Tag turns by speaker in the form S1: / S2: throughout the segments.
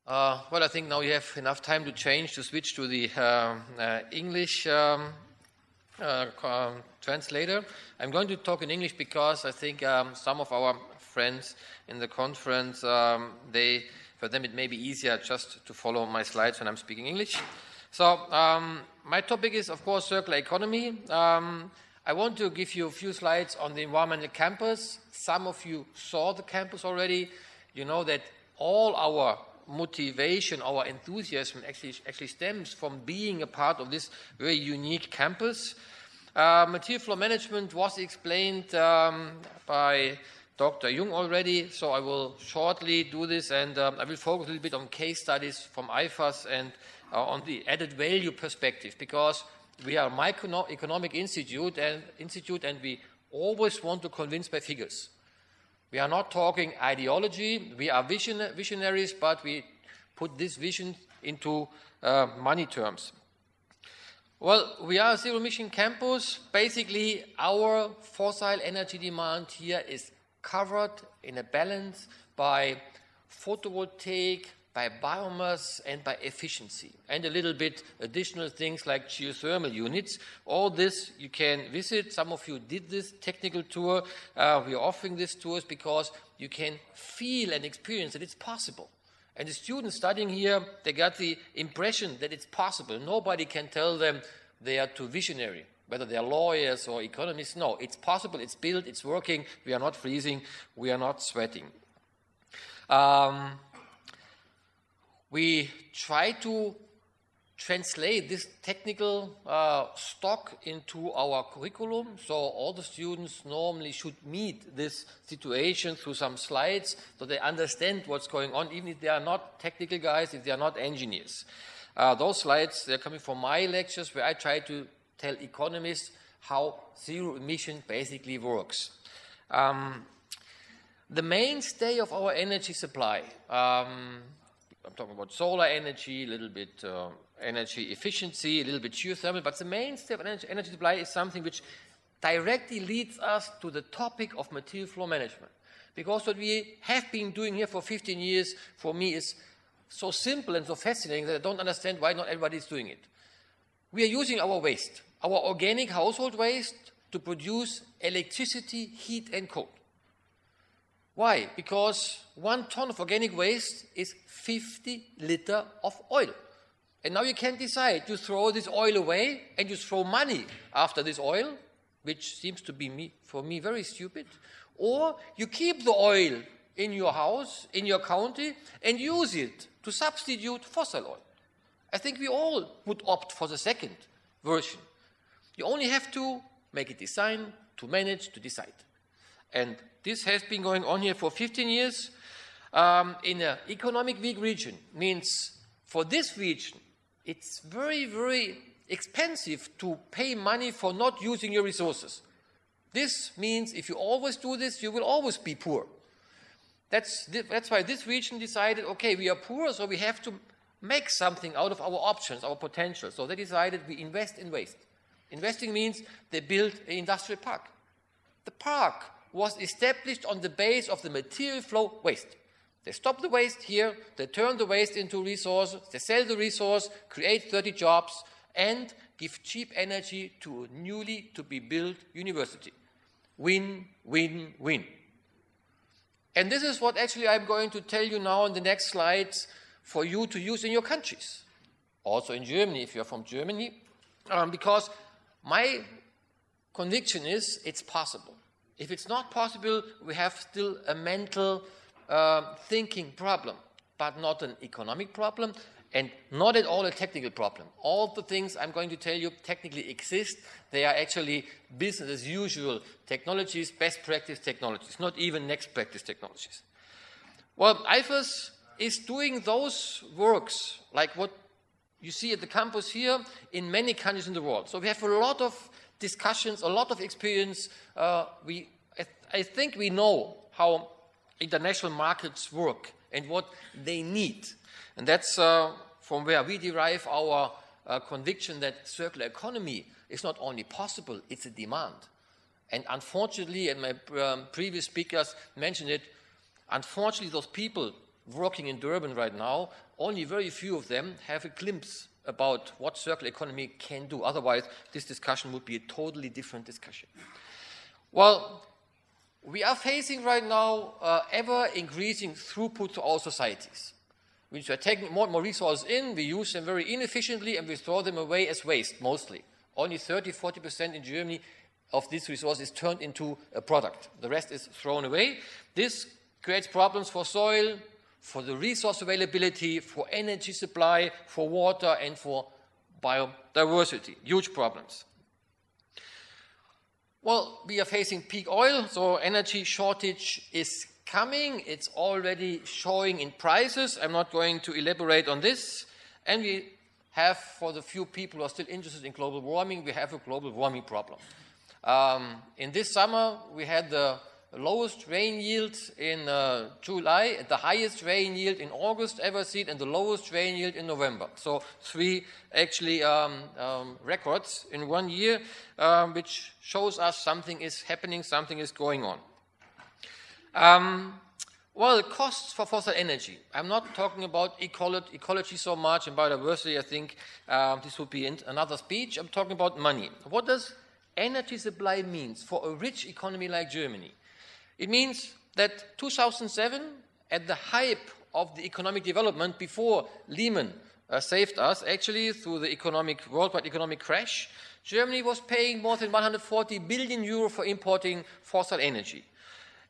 S1: Well, I think now you have enough time to switch to the English translator. I'm going to talk in English because I think some of our friends in the conference, for them it may be easier just to follow my slides when I'm speaking English. So my topic is, of course, circular economy. I want to give you a few slides on the environmental campus. Some of you saw the campus already. You know that all our motivation, our enthusiasm actually stems from being a part of this very unique campus. Material flow management was explained by Dr. Jung already, so I will shortly do this, and I will focus a little bit on case studies from IfaS and on the added value perspective, because we are a microeconomic institute and we always want to convince by figures. We are not talking ideology, we are visionaries, but we put this vision into money terms. Well, we are a zero-emission campus. Basically, our fossil energy demand here is covered in a balance by photovoltaic, by biomass, and by efficiency, and a little bit additional things like geothermal units. All this you can visit. Some of you did this technical tour. We are offering these tours because you can feel and experience that it's possible. And the students studying here, they got the impression that it's possible. Nobody can tell them they are too visionary, whether they are lawyers or economists. No, it's possible, it's built, it's working. We are not freezing, we are not sweating. We try to translate this technical stock into our curriculum, so all the students normally should meet this situation through some slides so they understand what's going on, even if they are not technical guys, if they are not engineers. Those slides, they're coming from my lectures where I try to tell economists how zero emission basically works. The mainstay of our energy supply, I'm talking about solar energy, a little bit energy efficiency, a little bit geothermal, but the mainstay of energy supply is something which directly leads us to the topic of material flow management. Because what we have been doing here for 15 years, for me, is so simple and so fascinating that I don't understand why not everybody is doing it. We are using our waste, our organic household waste, to produce electricity, heat, and cold. Why? Because 1 ton of organic waste is 50 liters of oil. And now you can decide, you throw this oil away and you throw money after this oil, which seems to be, for me, very stupid, or you keep the oil in your house, in your county, and use it to substitute fossil oil. I think we all would opt for the second version. You only have to make a design, to manage, to decide. And this has been going on here for 15 years. In an economic weak region, means for this region, it's very, very expensive to pay money for not using your resources. This means if you always do this, you will always be poor. That's why this region decided, okay, we are poor, so we have to make something out of our options, our potential. So they decided we invest in waste. Investing means they built an industrial park. The park was established on the base of the material flow waste. They stop the waste here, they turn the waste into resources, they sell the resource, create 30 jobs, and give cheap energy to a newly to be built university. Win, win, win. And this is what actually I'm going to tell you now in the next slides for you to use in your countries. Also in Germany, if you're from Germany, because my conviction is it's possible. If it's not possible, we have still a mental thinking problem, but not an economic problem, and not at all a technical problem. All the things I'm going to tell you technically exist. They are actually business as usual technologies, best practice technologies, not even next practice technologies. Well, IfaS is doing those works, like what you see at the campus here, in many countries in the world. So we have a lot of discussions, a lot of experience. I think we know how international markets work and what they need. And that's from where we derive our conviction that circular economy is not only possible, it's a demand. And unfortunately, and my previous speakers mentioned it, unfortunately those people working in Durban right now, only very few of them have a glimpse about what circular economy can do. Otherwise, this discussion would be a totally different discussion. Well, we are facing right now ever-increasing throughput to our societies. We are taking more and more resources in, we use them very inefficiently, and we throw them away as waste, mostly. Only 30–40% in Germany of this resource is turned into a product. The rest is thrown away. This creates problems for soil, for the resource availability, for energy supply, for water, and for biodiversity. Huge problems. Well, we are facing peak oil, so energy shortage is coming. It's already showing in prices. I'm not going to elaborate on this. And we have, for the few people who are still interested in global warming, we have a global warming problem. In this summer, we had the lowest rain yield in July, the highest rain yield in August ever seen, and the lowest rain yield in November. So 3 actually records in 1 year, which shows us something is happening, something is going on. Well, costs for fossil energy. I'm not talking about ecology so much and biodiversity. I think this would be another speech. I'm talking about money. What does energy supply mean for a rich economy like Germany? It means that 2007, at the hype of the economic development before Lehman saved us, actually through the worldwide economic crash, Germany was paying more than 140 billion euro for importing fossil energy.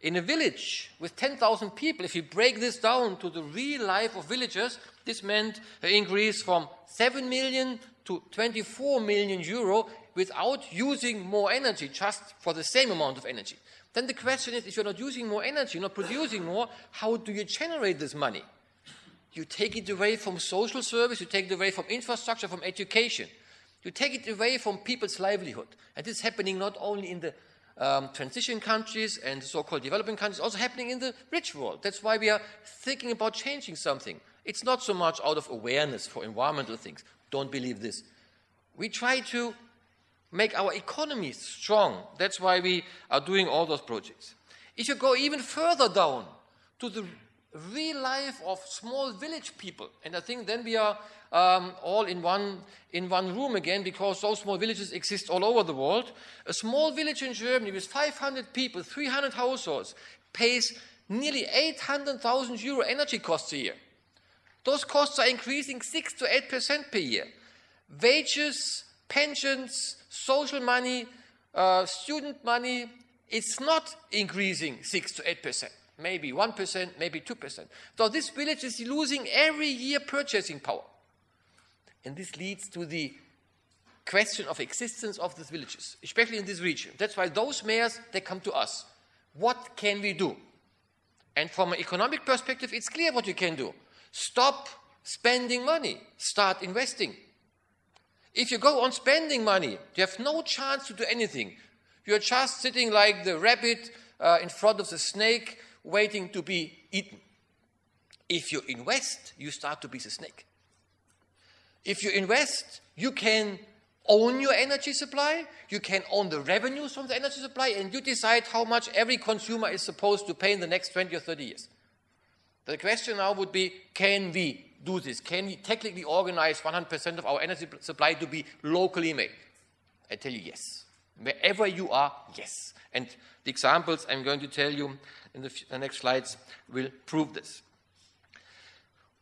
S1: In a village with 10,000 people, if you break this down to the real life of villagers, this meant an increase from 7 million to 24 million euro without using more energy, just for the same amount of energy. Then the question is, if you're not using more energy, not producing more, how do you generate this money? You take it away from social service, you take it away from infrastructure, from education. You take it away from people's livelihood. And this is happening not only in the transition countries and so-called developing countries, also happening in the rich world. That's why we are thinking about changing something. It's not so much out of awareness for environmental things. Don't believe this. We try to make our economy strong. That's why we are doing all those projects. If you go even further down to the real life of small village people, and I think then we are all in one room again, because those small villages exist all over the world. A small village in Germany with 500 people, 300 households, pays nearly 800,000 euro energy costs a year. Those costs are increasing 6 to 8% per year. Wages, pensions, social money, student money, it's not increasing 6 to 8%. Maybe 1%, maybe 2%. So this village is losing every year purchasing power. And this leads to the question of existence of these villages, especially in this region. That's why those mayors, they come to us. What can we do? And from an economic perspective, it's clear what you can do. Stop spending money. Start investing. If you go on spending money, you have no chance to do anything. You're just sitting like the rabbit in front of the snake, waiting to be eaten. If you invest, you start to be the snake. If you invest, you can own your energy supply, you can own the revenues from the energy supply, and you decide how much every consumer is supposed to pay in the next 20 or 30 years. The question now would be, can we do this? Can we technically organize 100% of our energy supply to be locally made? I tell you yes. Wherever you are, yes. And the examples I'm going to tell you in the next slides will prove this.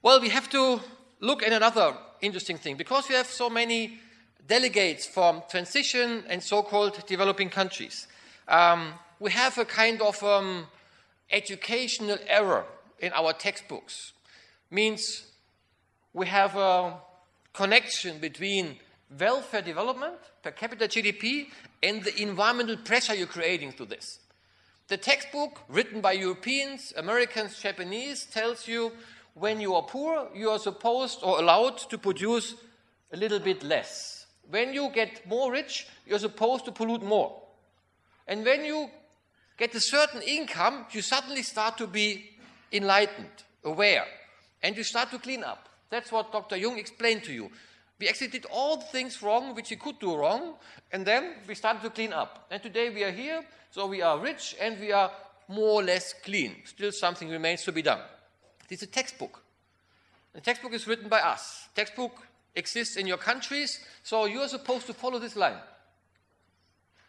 S1: Well, we have to look at another interesting thing. Because we have so many delegates from transition and so-called developing countries, we have a kind of educational error in our textbooks. Means we have a connection between welfare development, per capita GDP, and the environmental pressure you're creating through this. The textbook, written by Europeans, Americans, Japanese, tells you when you are poor, you are supposed or allowed to produce a little bit less. When you get more rich, you're supposed to pollute more. And when you get a certain income, you suddenly start to be enlightened, aware, and you start to clean up. That's what Dr. Jung explained to you. We actually did all the things wrong which we could do wrong, and then we started to clean up. And today we are here, so we are rich and we are more or less clean. Still something remains to be done. This is a textbook. The textbook is written by us. Textbook exists in your countries, so you're supposed to follow this line,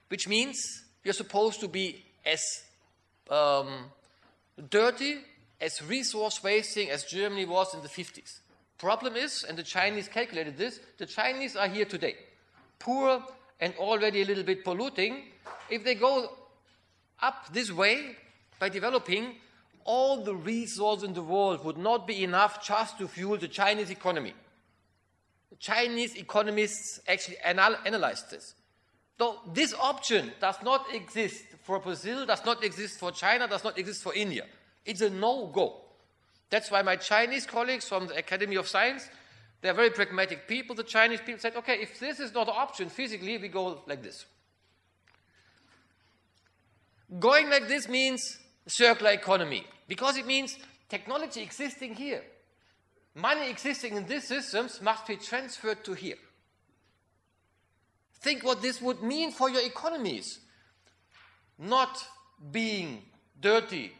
S1: which means you're supposed to be as dirty, as resource wasting as Germany was in the 50s. Problem is, and the Chinese calculated this, the Chinese are here today, poor and already a little bit polluting. If they go up this way by developing, all the resources in the world would not be enough just to fuel the Chinese economy. The Chinese economists actually analyzed this. So this option does not exist for Brazil, does not exist for China, does not exist for India. It's a no-go. That's why my Chinese colleagues from the Academy of Science, they're very pragmatic people. The Chinese people said, okay, if this is not an option physically, we go like this. Going like this means circular economy, because it means technology existing here. Money existing in these systems must be transferred to here. Think what this would mean for your economies. Not being dirty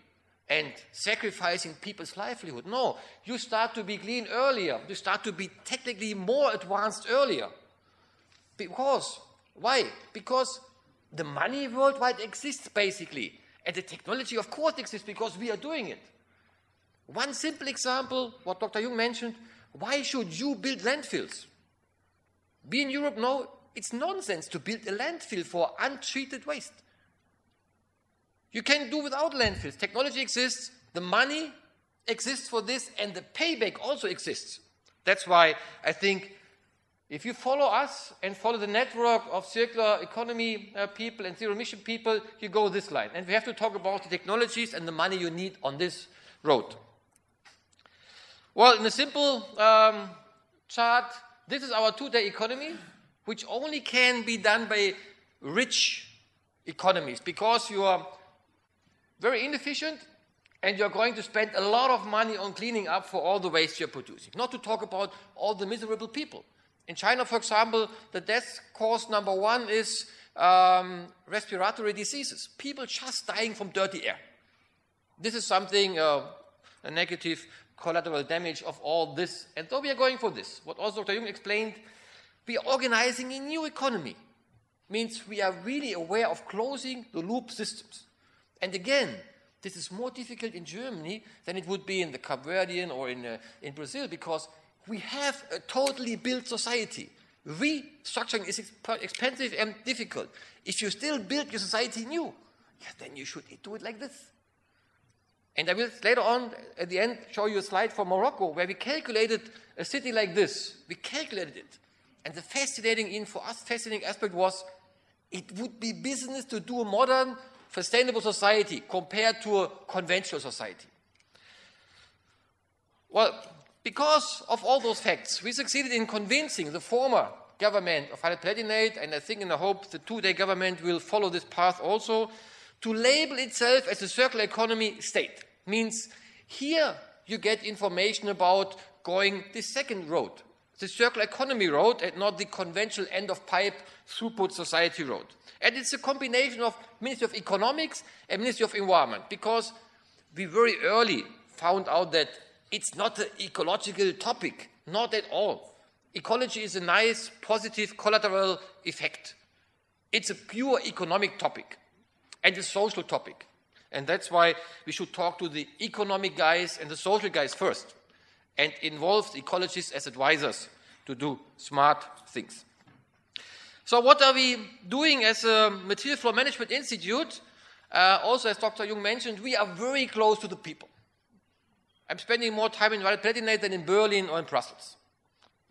S1: and sacrificing people's livelihood. No, you start to be clean earlier. You start to be technically more advanced earlier. Because, why? Because the money worldwide exists basically. And the technology, of course, exists because we are doing it. One simple example, what Dr. Jung mentioned, why should you build landfills? We in Europe know it's nonsense to build a landfill for untreated waste. You can do without landfills. Technology exists, the money exists for this, and the payback also exists. That's why I think if you follow us and follow the network of circular economy people and zero-emission people, you go this line. And we have to talk about the technologies and the money you need on this road. Well, in a simple chart, this is our two-day economy, which only can be done by rich economies, because you are very inefficient and you're going to spend a lot of money on cleaning up for all the waste you're producing. Not to talk about all the miserable people. In China, for example, the death cause number one is respiratory diseases. People just dying from dirty air. This is something, a negative collateral damage of all this. And so we are going for this. What also Dr. Jung explained, we are organizing a new economy. Means we are really aware of closing the loop systems. And again, this is more difficult in Germany than it would be in the Cape Verdean or in Brazil, because we have a totally built society. Restructuring is expensive and difficult. If you still build your society new, then you should do it like this. And I will later on, at the end, show you a slide from Morocco where we calculated a city like this. We calculated it. And the fascinating aspect was it would be business to do a modern, sustainable society compared to a conventional society. Well, because of all those facts, we succeeded in convincing the former government of Rheinland-Palatinate, and I think and I hope the two-day government will follow this path also, to label itself as a circular economy state. Means here you get information about going the second road, the circular economy road, and not the conventional end-of-pipe throughput society road. And it's a combination of Ministry of Economics and Ministry of Environment, because we very early found out that it's not an ecological topic, not at all. Ecology is a nice, positive, collateral effect. It's a pure economic topic and a social topic. And that's why we should talk to the economic guys and the social guys first and involve the ecologists as advisors to do smart things. So what are we doing as a Material Flow Management Institute? Also, as Dr. Jung mentioned, we are very close to the people. I'm spending more time in Rheinland-Palatinate than in Berlin or in Brussels.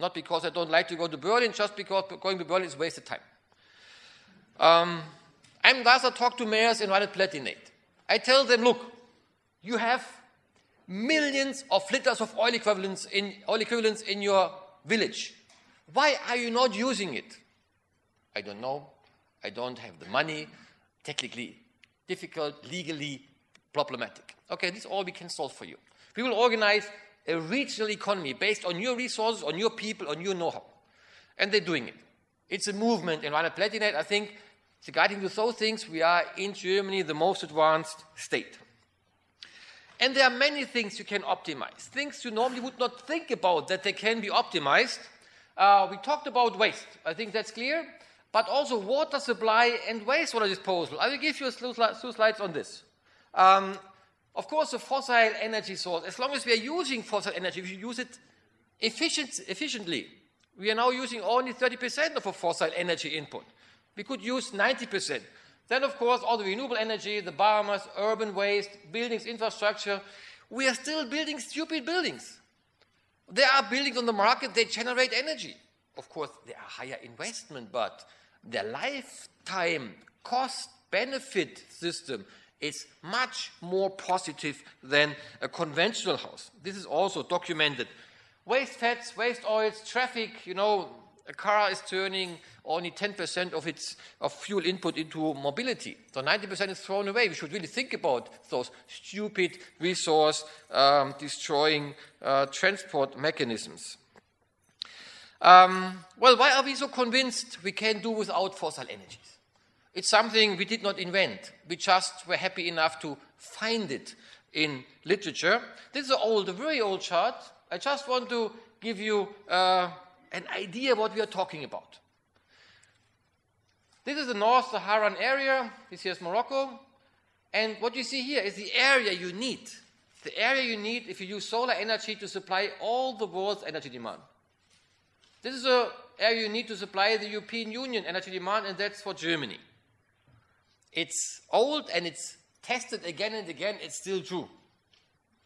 S1: Not because I don't like to go to Berlin, just because going to Berlin is wasted time. I'm rather talk to mayors in Rheinland-Palatinate. I tell them, look, you have millions of liters of oil equivalents in your village. Why are you not using it? I don't know. I don't have the money. Technically difficult, legally problematic. Okay, this is all we can solve for you. We will organize a regional economy based on your resources, on your people, on your know-how. And they're doing it. It's a movement in Rheinland-Palatinate. I think, regarding to those things, we are in Germany the most advanced state. And there are many things you can optimize, things you normally would not think about that they can be optimized. We talked about waste. I think that's clear. But also water supply and wastewater disposal. I will give you two slides on this. Of course, the fossil energy source, as long as we are using fossil energy, we should use it efficiently. We are now using only 30% of a fossil energy input. We could use 90%. Then, of course, all the renewable energy, the biomass, urban waste, buildings, infrastructure. We are still building stupid buildings. There are buildings on the market that generate energy. Of course, there are higher investment, but the lifetime cost-benefit system is much more positive than a conventional house. This is also documented. Waste fats, waste oils, traffic, a car is turning only 10% of fuel input into mobility. So 90% is thrown away. We should really think about those stupid resource destroying transport mechanisms. Well, why are we so convinced we can do without fossil energies? It's something we did not invent. We just were happy enough to find it in literature. This is a very old chart. I just want to give you an idea what we are talking about. This is the North Saharan area. This here is Morocco. And what you see here is the area you need. The area you need if you use solar energy to supply all the world's energy demand. This is the area you need to supply the European Union energy demand, and that's for Germany. It's old and it's tested again and again. It's still true.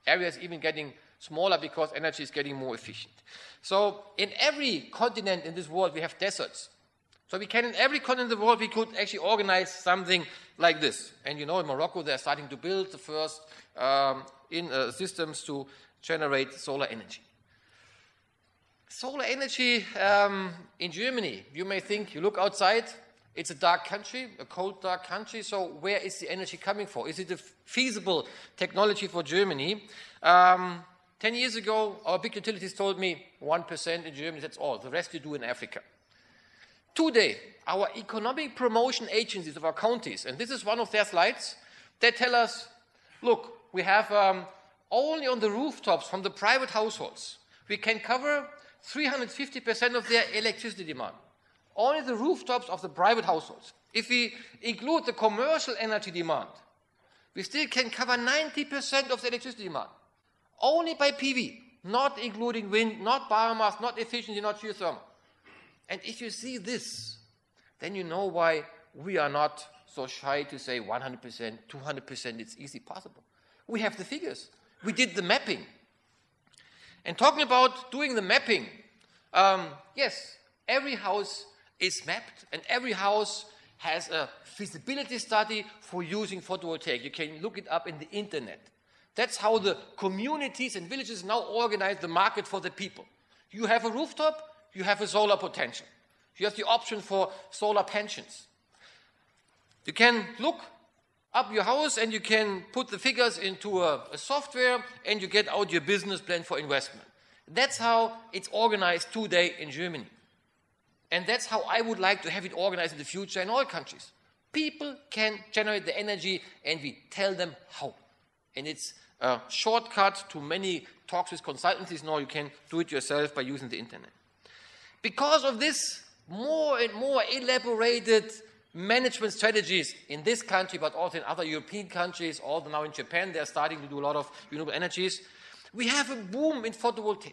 S1: Area is even getting smaller because energy is getting more efficient. So in every continent in this world, we have deserts. So we can, in every continent in the world, we could actually organize something like this. And in Morocco, they're starting to build the first systems to generate solar energy. Solar energy in Germany, you may think, you look outside, it's a dark country, a cold, dark country, so where is the energy coming from? Is it a feasible technology for Germany? 10 years ago, our big utilities told me 1% in Germany, that's all. The rest you do in Africa. Today, our economic promotion agencies of our counties, and this is one of their slides, they tell us, look, we have only on the rooftops from the private households, we can cover 350% of their electricity demand. Only the rooftops of the private households. If we include the commercial energy demand, we still can cover 90% of the electricity demand. Only by PV, not including wind, not biomass, not efficiency, not geothermal. And if you see this, then you know why we are not so shy to say 100%, 200%, it's easily possible. We have the figures. We did the mapping. And talking about doing the mapping, yes, every house is mapped and every house has a feasibility study for using photovoltaic. You can look it up in the internet. That's how the communities and villages now organize the market for the people. You have a rooftop, you have a solar potential. You have the option for solar pensions. You can look up your house and you can put the figures into a software and you get out your business plan for investment. That's how it's organized today in Germany. And that's how I would like to have it organized in the future in all countries. People can generate the energy and we tell them how. And it's a shortcut to many talks with consultancies. Now you can do it yourself by using the internet. Because of this, more and more elaborated management strategies in this country, but also in other European countries, also now in Japan, they're starting to do a lot of renewable energies. We have a boom in photovoltaic.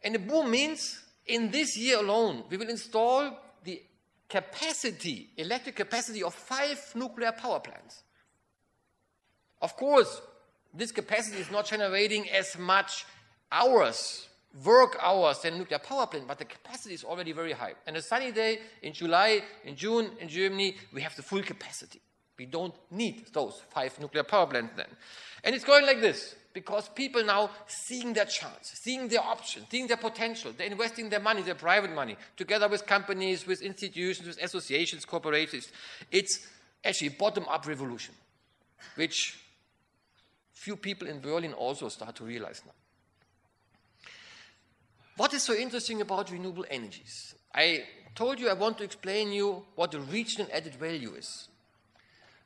S1: And the boom means in this year alone, we will install the capacity, electric capacity of 5 nuclear power plants. Of course, this capacity is not generating as much hours, work hours than a nuclear power plant, but the capacity is already very high. And a sunny day in July, in June, in Germany, we have the full capacity. We don't need those 5 nuclear power plants then. And it's going like this, because people now seeing their chance, seeing their options, seeing their potential, they're investing their money, their private money, together with companies, with institutions, with associations, corporations. It's actually a bottom-up revolution, which few people in Berlin also start to realize now. What is so interesting about renewable energies? I told you I want to explain you what the regional added value is.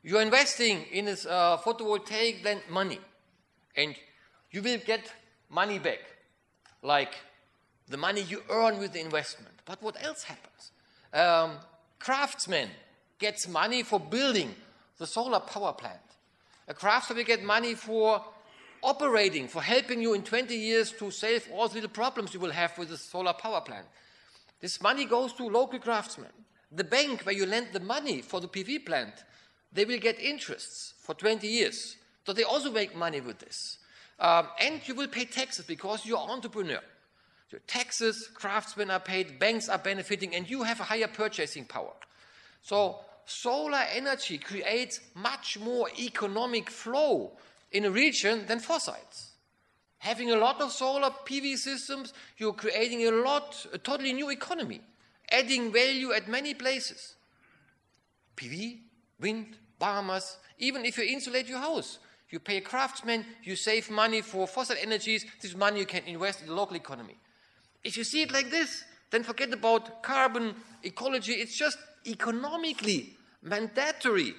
S1: You're investing in this photovoltaic land money. And you will get money back, like the money you earn with the investment. But what else happens? Craftsman gets money for building the solar power plant. A craftsman will get money for operating, for helping you in 20 years to solve all the little problems you will have with the solar power plant. This money goes to local craftsmen. The bank where you lend the money for the PV plant, they will get interests for 20 years. So they also make money with this. And you will pay taxes because you're an entrepreneur. Your taxes, craftsmen are paid, banks are benefiting, and you have a higher purchasing power. So solar energy creates much more economic flow in a region than fossils. Having a lot of solar PV systems, you're creating a totally new economy, adding value at many places. PV, wind, biomass, even if you insulate your house, you pay a craftsman, you save money for fossil energies, this money you can invest in the local economy. If you see it like this, then forget about carbon, ecology, it's just economically mandatory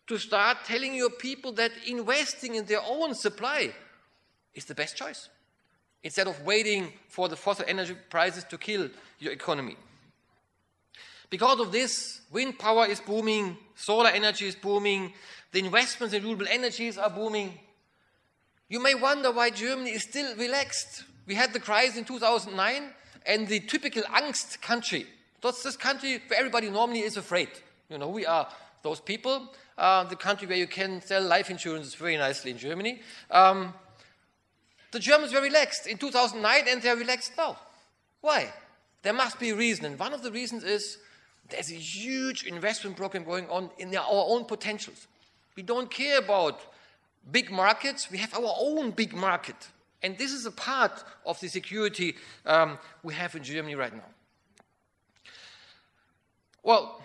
S1: to start telling your people that investing in their own supply is the best choice, instead of waiting for the fossil energy prices to kill your economy. Because of this, wind power is booming, solar energy is booming, the investments in renewable energies are booming. You may wonder why Germany is still relaxed. We had the crisis in 2009, and the typical Angst country, that's this country where everybody normally is afraid. You know, we are those people, the country where you can sell life insurance very nicely in Germany. The Germans were relaxed in 2009, and they're relaxed now. Why? There must be a reason, and one of the reasons is there's a huge investment program going on in our own potentials. We don't care about big markets, we have our own big market. And this is a part of the security we have in Germany right now. Well,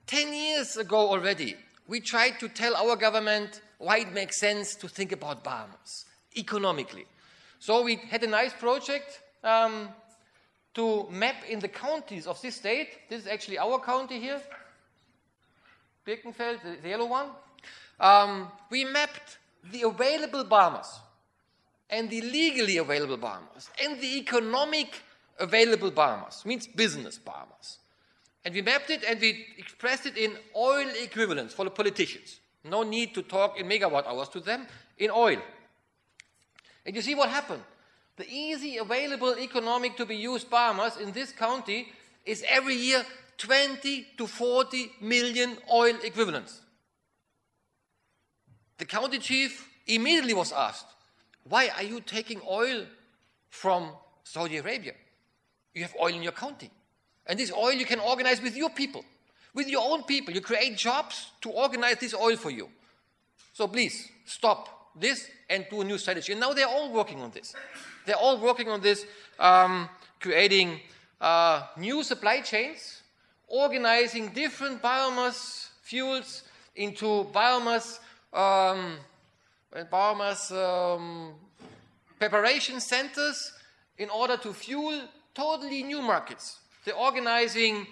S1: 10 years ago already, we tried to tell our government why it makes sense to think about biomass economically. So we had a nice project to map in the counties of this state. This is actually our county here, Birkenfeld, the yellow one. We mapped the available biomass and the legally available biomass and the economic available biomass, means business biomass. And we mapped it and we expressed it in oil equivalents for the politicians. No need to talk in megawatt hours to them, in oil. And you see what happened. The easy available economic to be used biomass in this county is every year 20 to 40 million oil equivalents. The county chief immediately was asked, why are you taking oil from Saudi Arabia? You have oil in your county. And this oil you can organize with your people, with your own people. You create jobs to organize this oil for you. So please, stop this and do a new strategy. And now they're all working on this. They're all working on this, creating new supply chains, organizing different biomass fuels into biomass preparation centers in order to fuel totally new markets. They're organizing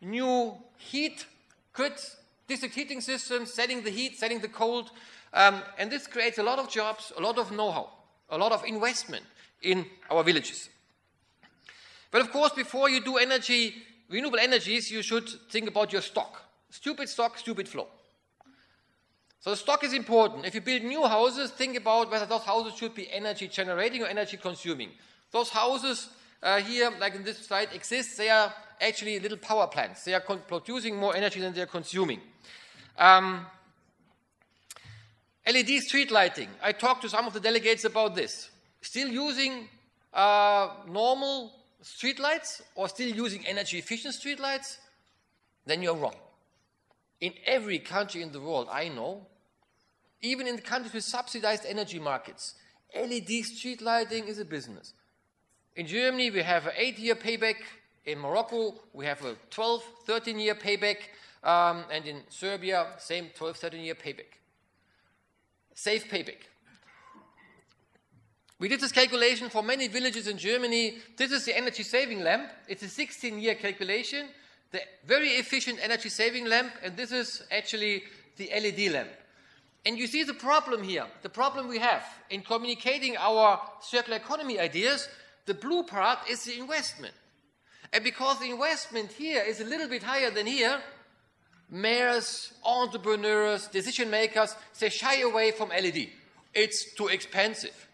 S1: new heat grids, district heating systems, setting the heat, setting the cold, and this creates a lot of jobs, a lot of know-how, a lot of investment in our villages. But of course, before you do renewable energies, you should think about your stock. Stupid stock, stupid flow. So the stock is important. If you build new houses, think about whether those houses should be energy generating or energy consuming. Those houses here, like in this slide, exist. They are actually little power plants. They are producing more energy than they are consuming. LED street lighting. I talked to some of the delegates about this. Still using normal street lights or still using energy efficient street lights? Then you're wrong. In every country in the world I know, even in the countries with subsidized energy markets, LED street lighting is a business. In Germany, we have an 8-year payback. In Morocco, we have a 12, 13-year payback. And in Serbia, same 12, 13-year payback. Safe payback. We did this calculation for many villages in Germany. This is the energy saving lamp. It's a 16-year calculation. The very efficient energy saving lamp, and this is actually the LED lamp. And you see the problem here, the problem we have in communicating our circular economy ideas. The blue part is the investment. And because the investment here is a little bit higher than here, mayors, entrepreneurs, decision makers, they shy away from LED. It's too expensive.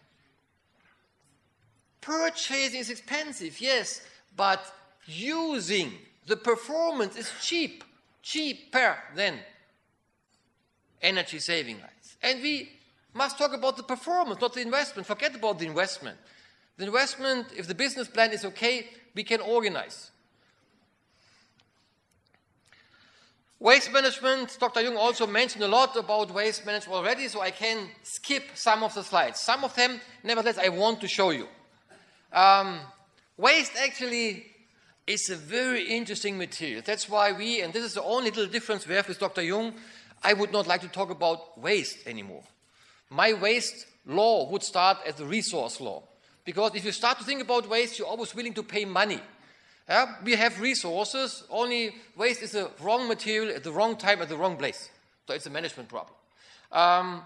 S1: Purchasing is expensive, yes, but using the performance is cheaper than energy saving lights. And we must talk about the performance, not the investment. Forget about the investment. The investment, if the business plan is okay, we can organize. Waste management, Dr. Jung also mentioned a lot about waste management already, so I can skip some of the slides. Some of them, nevertheless, I want to show you. Waste actually is a very interesting material. That's why we, and this is the only little difference we have with Dr. Jung, I would not like to talk about waste anymore. My waste law would start as a resource law. Because if you start to think about waste, you're always willing to pay money. Yeah? We have resources, only waste is the wrong material at the wrong time at the wrong place. So it's a management problem.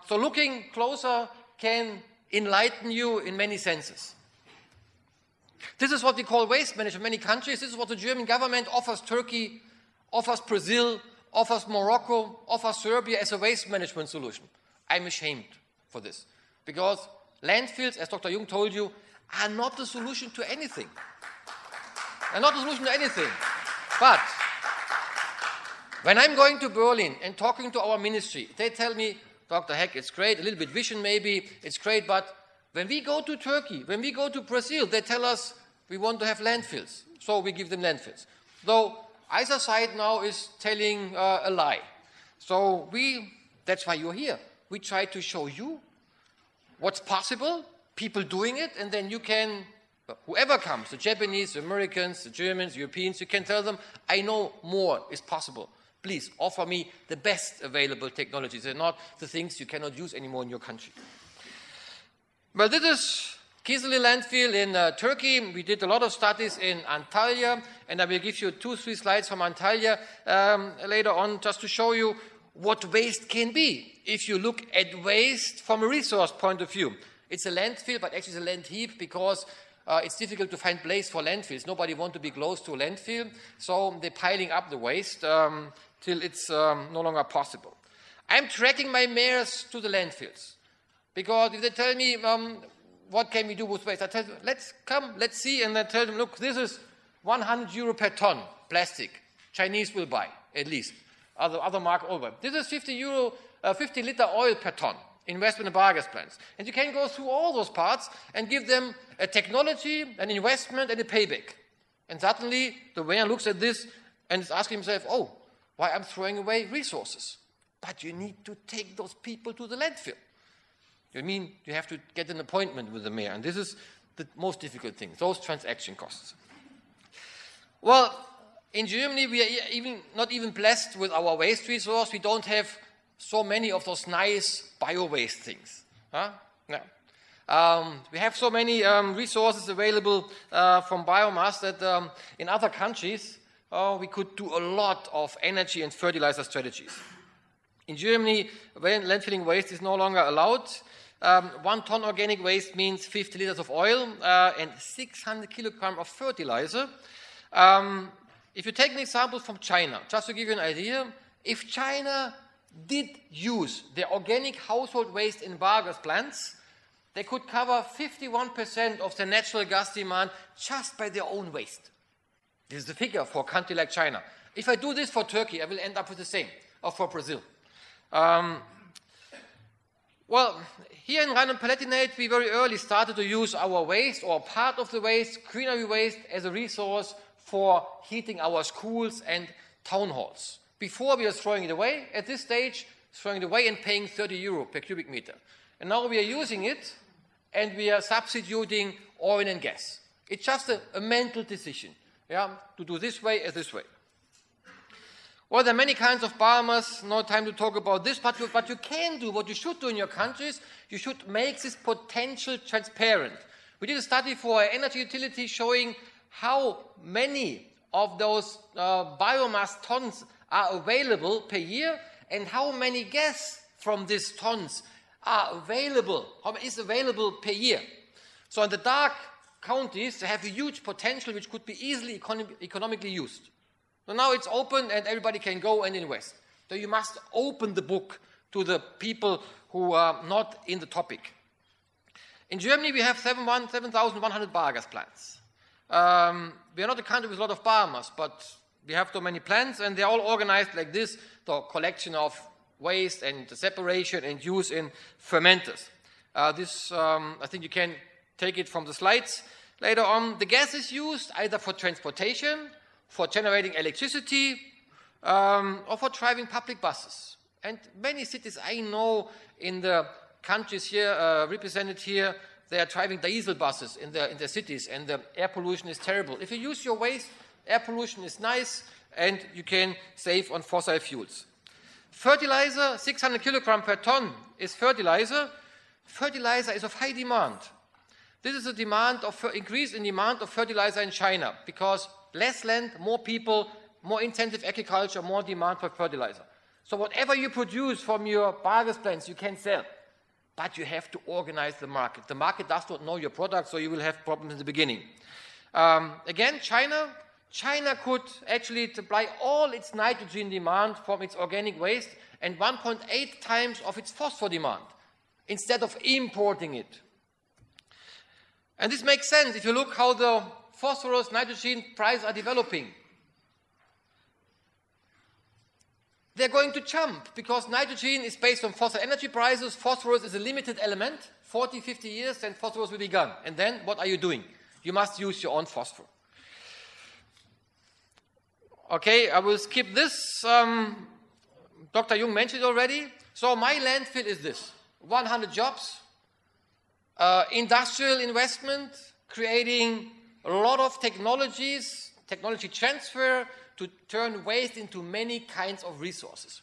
S1: So looking closer can enlighten you in many senses. This is what we call waste management in many countries. This is what the German government offers Turkey, offers Brazil, offers Morocco, offers Serbia as a waste management solution. I'm ashamed for this. Because landfills, as Dr. Jung told you, are not the solution to anything. They're not the solution to anything. But when I'm going to Berlin and talking to our ministry, they tell me, Dr. Heck, it's great, a little bit vision maybe, it's great, but when we go to Turkey, when we go to Brazil, they tell us we want to have landfills. So we give them landfills. Though either side now is telling a lie. So that's why you're here. We try to show you what's possible, people doing it, and then you can, whoever comes, the Japanese, the Americans, the Germans, Europeans, you can tell them, I know more is possible. Please offer me the best available technologies and not the things you cannot use anymore in your country. Well, this is Kizili landfill in Turkey. We did a lot of studies in Antalya, and I will give you 2-3 slides from Antalya later on just to show you what waste can be if you look at waste from a resource point of view. It's a landfill, but actually it's a land heap because it's difficult to find place for landfills. Nobody wants to be close to a landfill, so they're piling up the waste till it's no longer possible. I'm tracking my mayors to the landfills because if they tell me what can we do with waste, I tell them, let's see, and I tell them, look, this is 100 euro per ton plastic. Chinese will buy, at least. Other market over. This is 50 liter oil per ton. Investment in biogas plants. And you can go through all those parts and give them a technology, an investment, and a payback. And suddenly, the mayor looks at this and is asking himself, oh, why I'm throwing away resources? But you need to take those people to the landfill. You mean you have to get an appointment with the mayor. And this is the most difficult thing, those transaction costs. Well, in Germany, we are not even blessed with our waste resource. We don't have so many of those nice bio-waste things. Huh? No. We have so many resources available from biomass that in other countries we could do a lot of energy and fertilizer strategies. In Germany, landfilling waste is no longer allowed. 1 ton organic waste means 50 liters of oil and 600 kilograms of fertilizer. If you take an example from China, just to give you an idea, if China did use their organic household waste in biogas plants, they could cover 51% of the natural gas demand just by their own waste. This is the figure for a country like China. If I do this for Turkey, I will end up with the same, or for Brazil. Well, here in Rhineland-Palatinate, we very early started to use our waste, or part of the waste, greenery waste, as a resource for heating our schools and town halls. Before we were throwing it away, at this stage, throwing it away and paying 30 euro per cubic meter. And now we are using it and we are substituting oil and gas. It's just a mental decision, yeah, to do this way or this way. Well, there are many kinds of biomass, no time to talk about this, but you can do, what you should do in your countries, you should make this potential transparent. We did a study for an energy utility showing how many of those biomass tons are available per year and how many gas from these tons are available, how much is available per year. So in the dark counties, they have a huge potential which could be easily economically used. So now it's open and everybody can go and invest. So you must open the book to the people who are not in the topic. In Germany, we have 7,100 biogas plants. We are not a country with a lot of biomass, but we have so many plants, and they're all organized like this, the collection of waste and the separation and use in fermenters. I think you can take it from the slides later on. The gas is used either for transportation, for generating electricity, or for driving public buses. And many cities I know in the countries here, represented here, they are driving diesel buses in their cities, and the air pollution is terrible. If you use your waste, air pollution is nice, and you can save on fossil fuels. Fertilizer, 600 kilogram per ton is fertilizer. Fertilizer is of high demand. This is a demand of increase in demand of fertilizer in China, because less land, more people, more intensive agriculture, more demand for fertilizer. So whatever you produce from your biogas plants, you can sell. But you have to organize the market. The market does not know your product, so you will have problems in the beginning. Again, China could actually supply all its nitrogen demand from its organic waste and 1.8 times of its phosphor demand, instead of importing it. And this makes sense if you look how the phosphorus, nitrogen prices are developing. They're going to jump because nitrogen is based on fossil energy prices. Phosphorus is a limited element. 40, 50 years, and phosphorus will be gone. And then what are you doing? You must use your own phosphor. Okay, I will skip this. Dr. Jung mentioned it already. So my landfill is this: 100 jobs, industrial investment, creating a lot of technologies, technology transfer, to turn waste into many kinds of resources.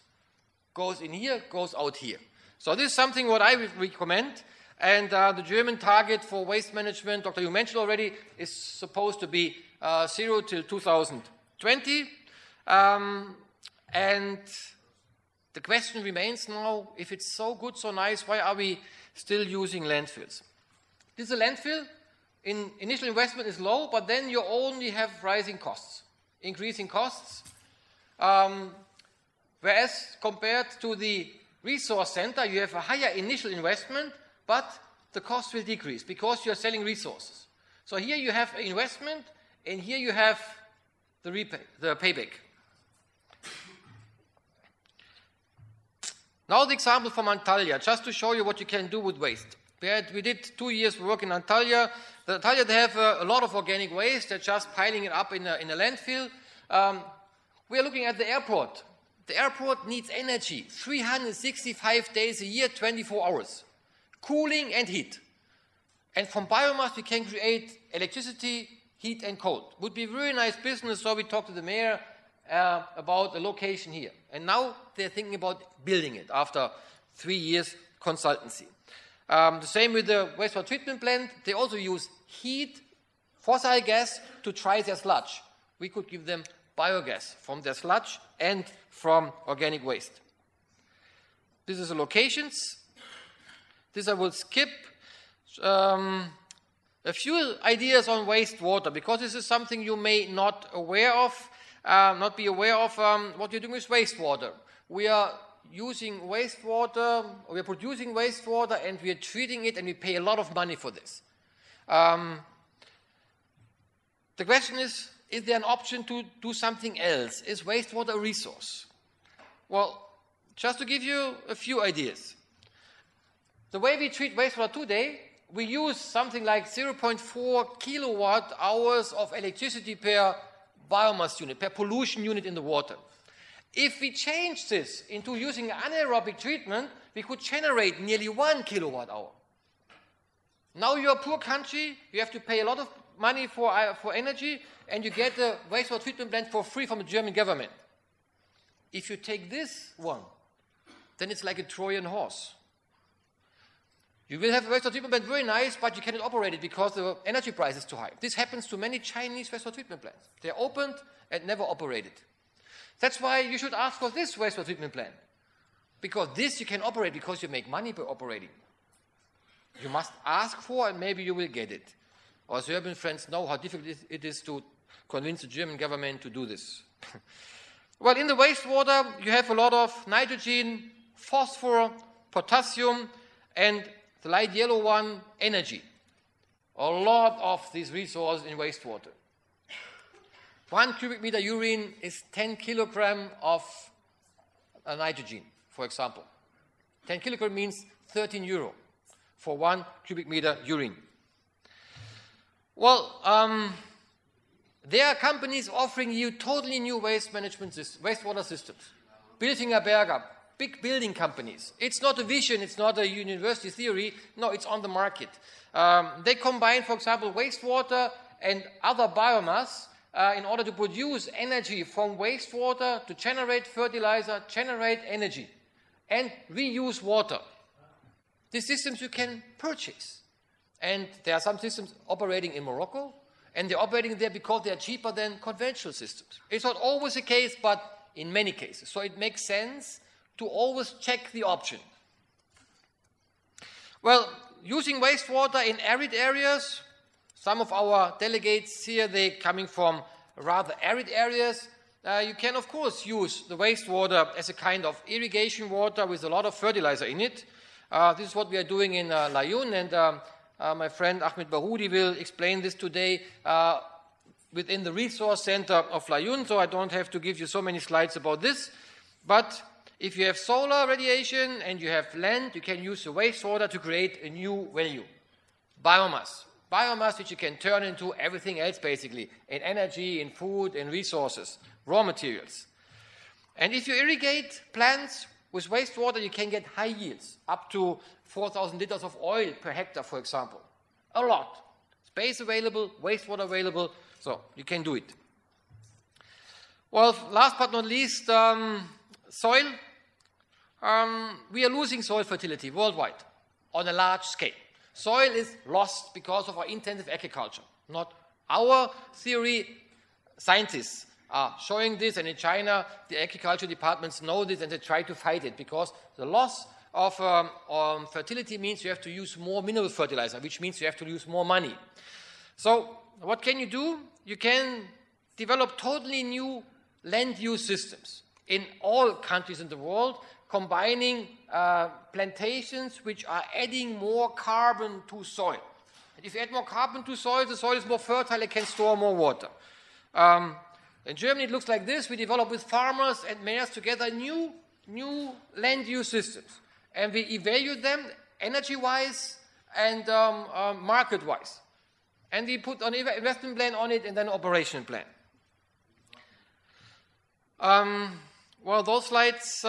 S1: Goes in here, goes out here. So this is something what I would recommend. And the German target for waste management, Dr. You mentioned already, is supposed to be 0 till 2020. And the question remains now, if it's so good, so nice, why are we still using landfills? This is a landfill. Initial investment is low, but then you only have rising costs. Increasing costs, whereas compared to the resource center, you have a higher initial investment, but the cost will decrease because you are selling resources. So here you have an investment, and here you have the payback. Now the example from Antalya, just to show you what you can do with waste. We did 2 years work in Antalya. In Antalya, they have a lot of organic waste. They're just piling it up in a landfill. We are looking at the airport. The airport needs energy, 365 days a year, 24 hours. Cooling and heat. And from biomass, we can create electricity, heat and cold. Would be a very nice business, so we talked to the mayor about the location here. And now they're thinking about building it after 3 years consultancy. The same with the wastewater treatment plant. They also use heat, fossil gas to dry their sludge. We could give them biogas from their sludge and from organic waste. This is the locations. This I will skip. A few ideas on wastewater, because this is something you may not be aware of what you're doing with wastewater. We are using wastewater, we are producing wastewater, and we are treating it, and we pay a lot of money for this. The question is there an option to do something else? Is wastewater a resource? Well, just to give you a few ideas. The way we treat wastewater today, we use something like 0.4 kilowatt hours of electricity per biomass unit, per pollution unit in the water. If we change this into using anaerobic treatment, we could generate nearly 1 kilowatt hour. Now you're a poor country, you have to pay a lot of money for energy, and you get the wastewater treatment plant for free from the German government. If you take this one, then it's like a Trojan horse. You will have a wastewater treatment plant, very nice, but you cannot operate it because the energy price is too high. This happens to many Chinese wastewater treatment plants. They're opened and never operated. That's why you should ask for this wastewater treatment plant. Because this you can operate because you make money by operating. You must ask for and maybe you will get it. Our Serbian friends know how difficult it is to convince the German government to do this. Well, in the wastewater you have a lot of nitrogen, phosphor, potassium, and the light yellow one, energy. A lot of these resources in wastewater. 1 cubic meter urine is 10 kilograms of nitrogen, for example. 10 kilograms means 13 euro for 1 cubic meter urine. Well, there are companies offering you totally new waste management systems, wastewater systems. Bilfinger Berger, big building companies. It's not a vision, it's not a university theory. No, it's on the market. They combine, for example, wastewater and other biomass in order to produce energy from wastewater to generate fertilizer, generate energy, and reuse water. These systems you can purchase. And there are some systems operating in Morocco, and they're operating there because they are cheaper than conventional systems. It's not always the case, but in many cases. So it makes sense to always check the option. Well, using wastewater in arid areas, some of our delegates here, they're coming from rather arid areas. You can, of course, use the wastewater as a kind of irrigation water with a lot of fertilizer in it. This is what we are doing in Layun, and my friend Ahmed Bahoudi will explain this today within the resource center of Layun, so I don't have to give you so many slides about this. But if you have solar radiation and you have land, you can use the wastewater to create a new value. Biomass. Biomass which you can turn into everything else basically, in energy, in food, in resources, raw materials. And if you irrigate plants with wastewater, you can get high yields, up to 4,000 liters of oil per hectare, for example. A lot. Space available, wastewater available, so you can do it. Well, last but not least, soil. We are losing soil fertility worldwide on a large scale. Soil is lost because of our intensive agriculture. Not our theory. Scientists are showing this, and in China, the agriculture departments know this and they try to fight it because the loss of fertility means you have to use more mineral fertilizer, which means you have to use more money. So what can you do? You can develop totally new land use systems in all countries in the world, combining plantations which are adding more carbon to soil. And if you add more carbon to soil, the soil is more fertile, it can store more water. In Germany it looks like this. We develop with farmers and mayors together new land use systems. And we evaluate them energy-wise and market-wise. And we put an investment plan on it and then an operation plan. Well, those slides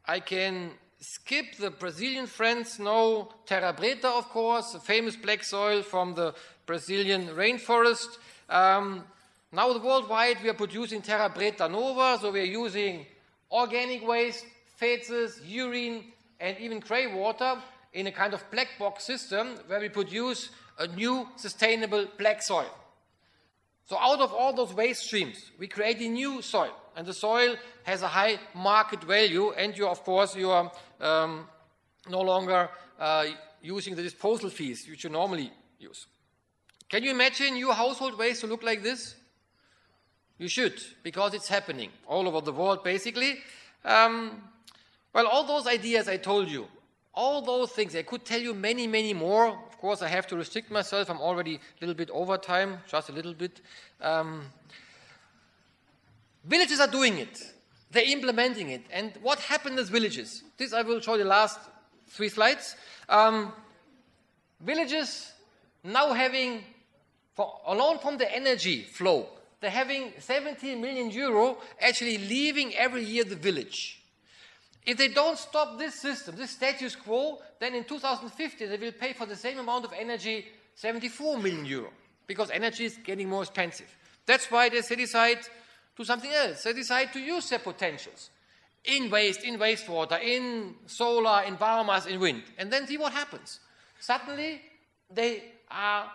S1: I can skip. The Brazilian friends know terra preta, of course, the famous black soil from the Brazilian rainforest. Now worldwide we are producing terra preta nova, so we are using organic waste, feces, urine, and even grey water in a kind of black box system where we produce a new sustainable black soil. So out of all those waste streams, we create a new soil, and the soil has a high market value, and you are no longer using the disposal fees which you normally use. Can you imagine your household waste to look like this? You should, because it's happening all over the world, basically. Well, all those ideas I told you, all those things, I could tell you many, many more. Of course, I have to restrict myself. I'm already a little bit over time, just a little bit. Villages are doing it. They're implementing it. And what happened in villages? This I will show the last 3 slides. Villages now having, alone from the energy flow, they're having 17 million euro actually leaving every year the village. If they don't stop this system, this status quo, then in 2050 they will pay for the same amount of energy 74 million euro, because energy is getting more expensive. That's why they decide to do something else. They decide to use their potentials in waste, in wastewater, in solar, in biomass, in wind, and then see what happens. Suddenly they are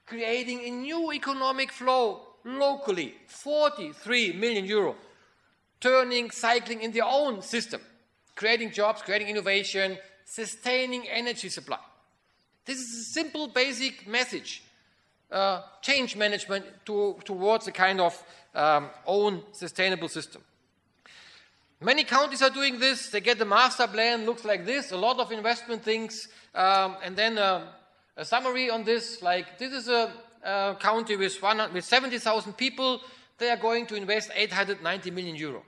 S1: creating a new economic flow locally, 43 million euro, turning, cycling in their own system. creating jobs, creating innovation, sustaining energy supply. This is a simple, basic message. Change management towards a kind of own sustainable system. Many counties are doing this. They get the master plan, looks like this, a lot of investment things, and then a summary on this, like this is a county with 70,000 people. They are going to invest 890 million euro.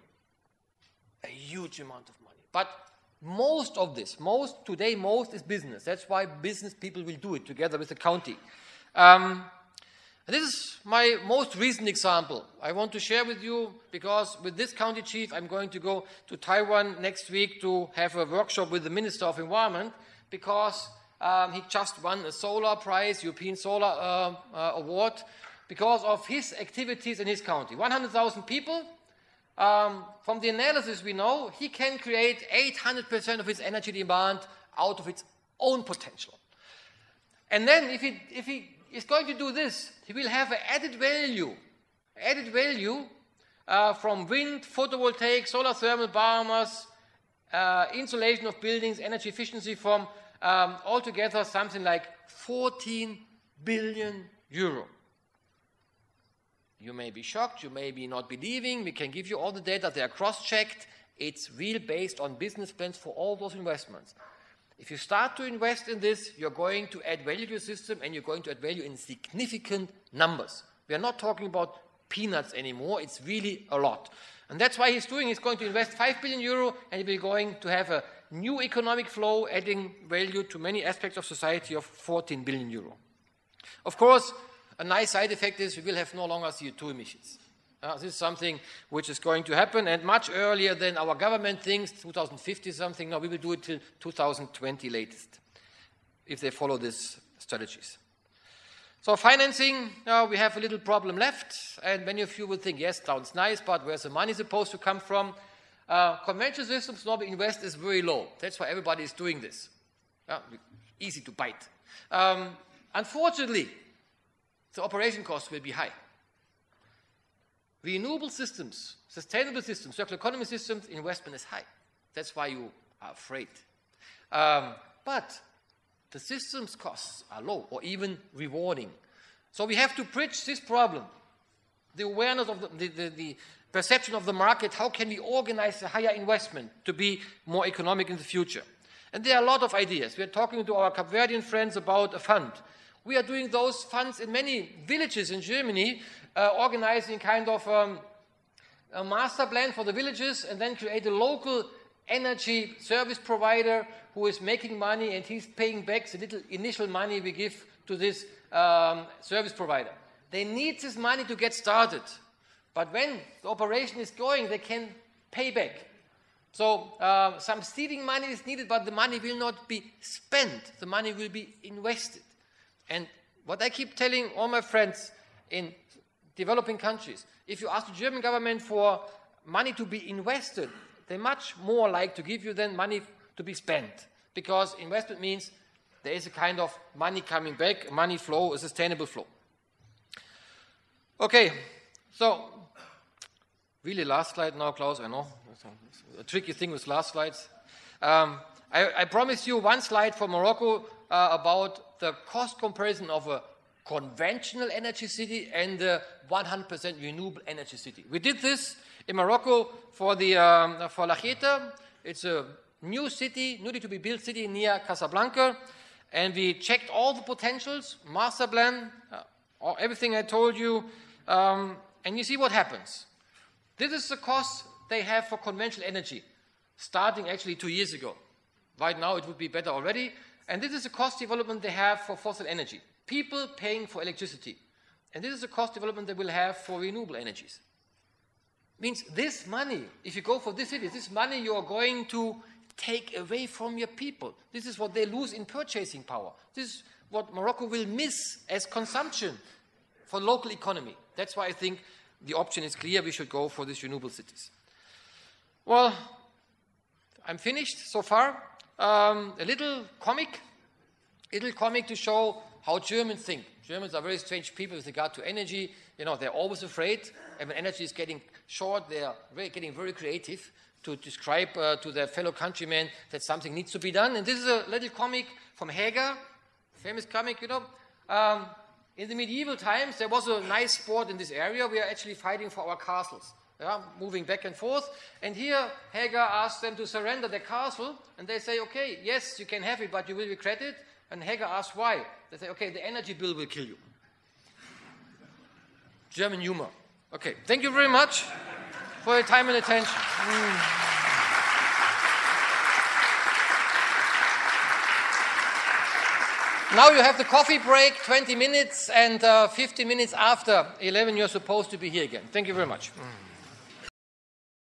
S1: A huge amount of money. But most of this, today most is business. That's why business people will do it together with the county. This is my most recent example. I want to share with you because with this county chief I'm going to go to Taiwan next week to have a workshop with the Minister of Environment because he just won a solar prize, European Solar Award, because of his activities in his county. 100,000 people. From the analysis we know, he can create 800% of his energy demand out of its own potential. And then if he is going to do this, he will have an added value from wind, photovoltaic, solar thermal, biomass, insulation of buildings, energy efficiency from altogether something like 14 billion euro. You may be shocked, you may be not believing, we can give you all the data, they are cross-checked, it's real based on business plans for all those investments. If you start to invest in this, you're going to add value to your system and you're going to add value in significant numbers. We are not talking about peanuts anymore, it's really a lot. And that's why he's going to invest 5 billion euro and he'll be going to have a new economic flow adding value to many aspects of society of 14 billion euro. Of course, a nice side effect is we will have no longer CO2 emissions. This is something which is going to happen, and much earlier than our government thinks, 2050 something. No, we will do it till 2020 latest, if they follow these strategies. So financing, we have a little problem left, and many of you will think, yes, sounds nice, but where's the money supposed to come from? Conventional systems, normally invest is very low. That's why everybody is doing this. Easy to bite. Unfortunately, the operation costs will be high. Renewable systems, sustainable systems, circular economy systems, investment is high. That's why you are afraid. But the systems costs are low or even rewarding. So we have to bridge this problem. The awareness of the perception of the market, how can we organize a higher investment to be more economic in the future? And there are a lot of ideas. We are talking to our Cape Verdean friends about a fund. We are doing those funds in many villages in Germany, organizing kind of a master plan for the villages and then create a local energy service provider who is making money and he's paying back the little initial money we give to this service provider. They need this money to get started. But when the operation is going, they can pay back. So some seeding money is needed, but the money will not be spent. The money will be invested. And what I keep telling all my friends in developing countries, if you ask the German government for money to be invested, they much more like to give you than money to be spent. Because investment means there is a kind of money coming back, money flow, a sustainable flow. Okay, so really last slide now, Klaus, I know. A tricky thing with last slides. I promised you one slide for Morocco about the cost comparison of a conventional energy city and a 100% renewable energy city. We did this in Morocco for Lacheta. It's a new city, newly to be built city near Casablanca, and we checked all the potentials, master plan, everything I told you, and you see what happens. This is the cost they have for conventional energy, starting actually 2 years ago. Right now it would be better already. And this is the cost development they have for fossil energy. People paying for electricity. And this is the cost development they will have for renewable energies. Means this money, if you go for this city, this money you are going to take away from your people. This is what they lose in purchasing power. This is what Morocco will miss as consumption for local economy. That's why I think the option is clear. We should go for these renewable cities. Well, I'm finished so far. A little comic to show how Germans think. Germans are very strange people with regard to energy. You know, they're always afraid. And when energy is getting short, they are getting very creative. to describe to their fellow countrymen that something needs to be done. And this is a little comic from Hager, famous comic, you know. In the medieval times, there was a nice sport in this area. We are actually fighting for our castles, moving back and forth. And here, Hager asks them to surrender their castle, and they say, okay, yes, you can have it, but you will regret it. And Hager asks why. They say, okay, the energy bill will kill you. German humor. Okay, thank you very much for your time and attention. Now you have the coffee break, 20 minutes, and 15 minutes after 11 you're supposed to be here again. Thank you very much.